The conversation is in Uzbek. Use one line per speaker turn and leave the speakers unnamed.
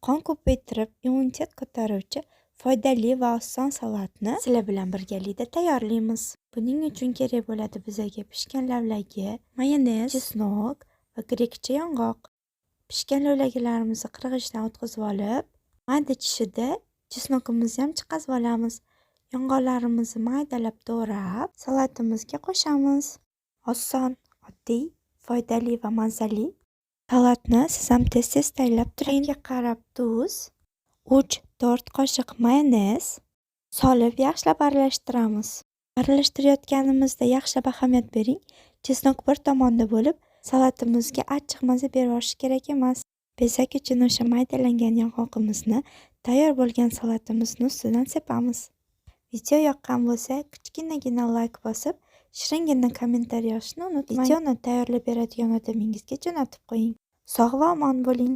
qon ko'paytirib, immunitet ko'taruvchi foydali va oson salatni sizlar bilan birgalikda tayyorlaymiz. Buning uchun kerak bo'ladi bizga pishgan lavlagi, mayonez, chesnok va grekcha yong'oq. Pishgan lavlagilarimizni qirg'ichdan o'tkazib olib, mayda tishida chesnokimizni ham chiqazib olamiz. Yong'oqlarimizni maydalab to'g'rab, salatimizga qo'shamiz. Oson, oddiy, foydali va mazali salatni siz ham tez-tez tayyorlab turing. Qarab tuz, 3-4 qoshiq mayonez solib yaxshilab aralashtiramiz. Aralashtirayotganimizda yaxshilab ahamiyat bering. Chesnok bir tomonda bo'lib, salatimizga achchiq maza berishi kerak emas. Bezak uchun o'sha maydalangan yong'oqimizni tayyor bo'lgan salatimizni ustidan sepamiz. Video yoqqan bo'lsa, kichkinagina like bosib, shiringina kommentariy yozishni unutmang. Videoni tayyorlab beradigan odamingizga jo'natib qo'ying. Sog' va omon bo'ling.